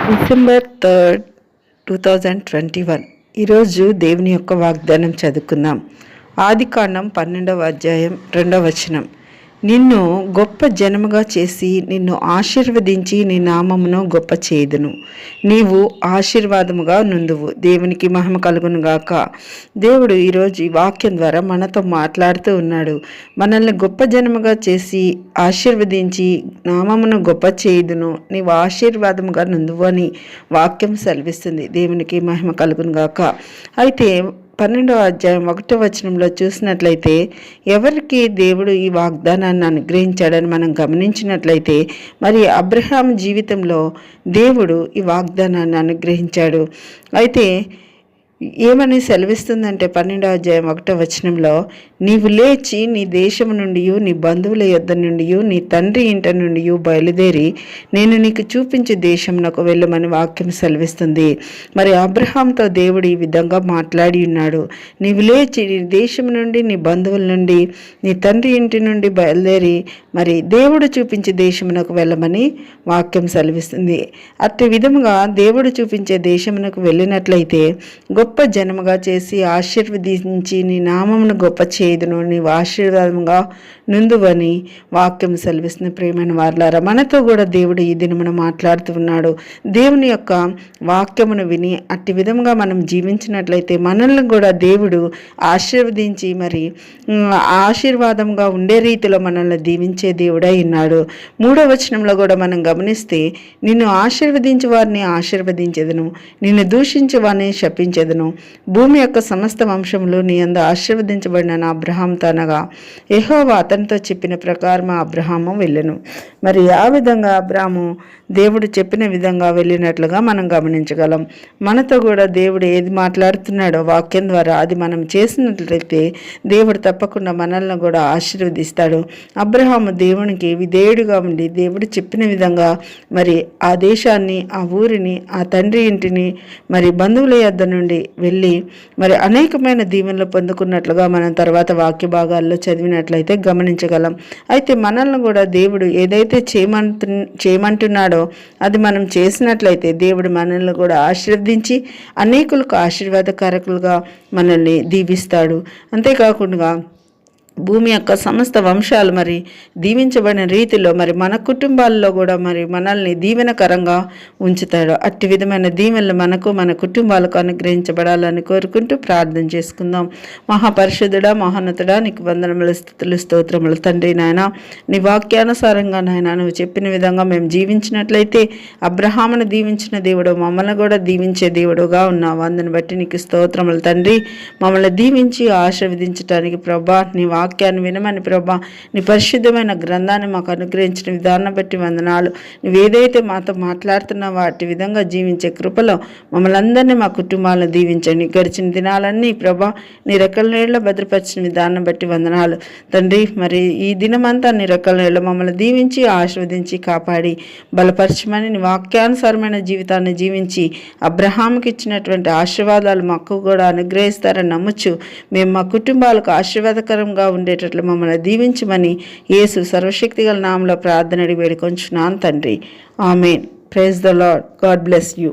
December 3rd, 2021. ఈరోజు దేవుని యొక్క వాగ్దానం చదువుకుందాం. ఆదికాండం 12వ అధ్యాయం 2వ వచనం. నిన్ను గొప్ప జనముగా చేసి నిన్ను ఆశీర్వదించి నీ నామమును గొప్ప చేయుదును. నీవు ఆశీర్వాదముగా నుందువు. దేవునికి మహిమ కలుగును గాక. దేవుడు ఈరోజు ఈ వాక్యం ద్వారా మనతో మాట్లాడుతూ ఉన్నాడు. మనల్ని గొప్ప జనముగా చేసి ఆశీర్వదించి నామమును గొప్ప చేయుదును. నీవు ఆశీర్వాదముగా నుందువు అని వాక్యం సెలవిస్తుంది. దేవునికి మహిమ కలుగును గాక. అయితే 12వ అధ్యాయం 1వ వచనంలో చూసినట్లయితే ఎవరికి దేవుడు ఈ వాగ్దానాన్ని అనుగ్రహించాడని మనం గమనించినట్లయితే మరి అబ్రహాం జీవితంలో దేవుడు ఈ వాగ్దానాన్ని అనుగ్రహించాడు. అయితే ఏమని సెలవిస్తుందంటే 12వ అధ్యాయం 1వ వచనంలో, నీవు లేచి నీ దేశము నుండి నీ బంధువుల యొద్ద నుండి నీ తండ్రి ఇంట నుండి బయలుదేరి నేను నీకు చూపించే దేశంనకు వెళ్ళమని వాక్యం సెలవిస్తుంది. మరి అబ్రహాంతో దేవుడు ఈ విధంగా మాట్లాడి ఉన్నాడు. నీవు లేచి నీ దేశం నుండి నీ బంధువుల నుండి నీ తండ్రి ఇంటి నుండి బయలుదేరి మరి దేవుడు చూపించే దేశమునకు వెళ్ళమని వాక్యం సెలవిస్తుంది. అట్టి విధముగా దేవుడు చూపించే దేశమునకు వెళ్ళినట్లయితే గొప్ప జనముగా చేసి ఆశీర్వదించి నీ నామమును గొప్ప చేయుదును, నీవు ఆశీర్వాదముగా నుందువని వాక్యం సెలవిస్తున్న ప్రియమైన వారలారా, మనతో కూడా దేవుడు ఈ దినమున మాట్లాడుతూ ఉన్నాడు. దేవుని యొక్క వాక్యమును విని అట్టి విధముగా మనం జీవించినట్లయితే మనల్ని కూడా దేవుడు ఆశీర్వదించి మరి ఆశీర్వాదంగా ఉండే రీతిలో మనల్ని దీవించే దేవుడై ఉన్నాడు. 3వ వచనంలో కూడా మనం గమనిస్తే, నిన్ను ఆశీర్వదించి వారిని ఆశీర్వదించెదను, నిన్ను దూషించి వారిని శపించెదను, భూమి యొక్క సమస్త వంశములు నీ యందు ఆశీర్వదించబడిన అబ్రహాంతో అనగా యెహోవా అతనితో చెప్పిన ప్రకారం అబ్రహాము వెళ్ళెను. మరి ఆ విధంగా అబ్రహాము దేవుడు చెప్పిన విధంగా వెళ్ళినట్లుగా మనం గమనించగలం. మనతో కూడా దేవుడు ఏది మాట్లాడుతున్నాడో వాక్యం ద్వారా అది మనం చేసినట్లయితే దేవుడు తప్పకుండా మనల్ని కూడా ఆశీర్వదిస్తాడు. అబ్రహాము దేవునికి విధేయుడిగా ఉండి దేవుడు చెప్పిన విధంగా మరి ఆ దేశాన్ని, ఆ ఊరిని, ఆ తండ్రి ఇంటిని మరి బంధువుల యొద్ద నుండి వెళ్ళి మరి అనేకమైన దీవెనలు పొందుకున్నట్లుగా మనం తర్వాత వాక్య భాగాల్లో చదివినట్లయితే గమనించగలం. అయితే మనల్ని కూడా దేవుడు ఏదైతే చేయమంటున్నాడో అది మనం చేసినట్లయితే దేవుడు మనల్ని కూడా ఆశీర్వదించి అనేకులకు ఆశీర్వాదకారకులుగా మనల్ని దీవిస్తాడు. అంతేకాకుండా భూమి యొక్క సమస్త వంశాలు మరి దీవించబడిన రీతిలో మరి మన కుటుంబాల్లో కూడా మరి మనల్ని దీవెనకరంగా ఉంచుతాడు. అట్టి విధమైన దీవెనలు మనకు మన కుటుంబాలకు అనుగ్రహించబడాలని కోరుకుంటూ ప్రార్థన చేసుకుందాం. మహాపరిశుద్ధుడా, మహోన్నతుడా, నీకు వందనములు, స్తుతులు, స్తోత్రములు తండ్రి. నాయన నీ వాక్యానుసారంగా నాయన నువ్వు చెప్పిన విధంగా మేము జీవించినట్లయితే అబ్రహామును దీవించిన దేవుడు మమ్మల్ని కూడా దీవించే దేవుడుగా ఉన్నావు. అందుని బట్టి నీకు స్తోత్రములు తండ్రి. మమ్మల్ని దీవించి ఆశీర్వదించడానికి ప్రభా నీ వాక్యాన్ని వినమని ప్రభా నీ పరిశుద్ధమైన గ్రంథాన్ని మాకు అనుగ్రహించిన విధానం బట్టి వందనాలు. నువ్వేదైతే మాతో మాట్లాడుతున్నావో వాటి విధంగా జీవించే కృపలో మమ్మల్ని అందరినీ మా కుటుంబాలను దీవించండి. గడిచిన దినాలన్నీ ప్రభా నీ రెక్కల నీళ్ళ భద్రపరిచిన విధానం బట్టి వందనాలు తండ్రి. మరి ఈ దినమంతా నీ రెక్కల నీళ్ళ మమ్మల్ని దీవించి ఆశీర్వదించి కాపాడి బలపరచమని నీ వాక్యానుసారమైన జీవితాన్ని జీవించి అబ్రహాముకి ఇచ్చినటువంటి ఆశీర్వాదాలు మాకు కూడా అనుగ్రహిస్తారని నమ్ముచు మేము మా కుటుంబాలకు ఆశీర్వాదకరంగా ఉండేటట్లు మమ్మల్ని దీవించమని యేసు సర్వశక్తిగల నామములో ప్రార్థన అడిగి వేడుకొంచున్నాను తండ్రి. Amen. Praise the lord. God bless you.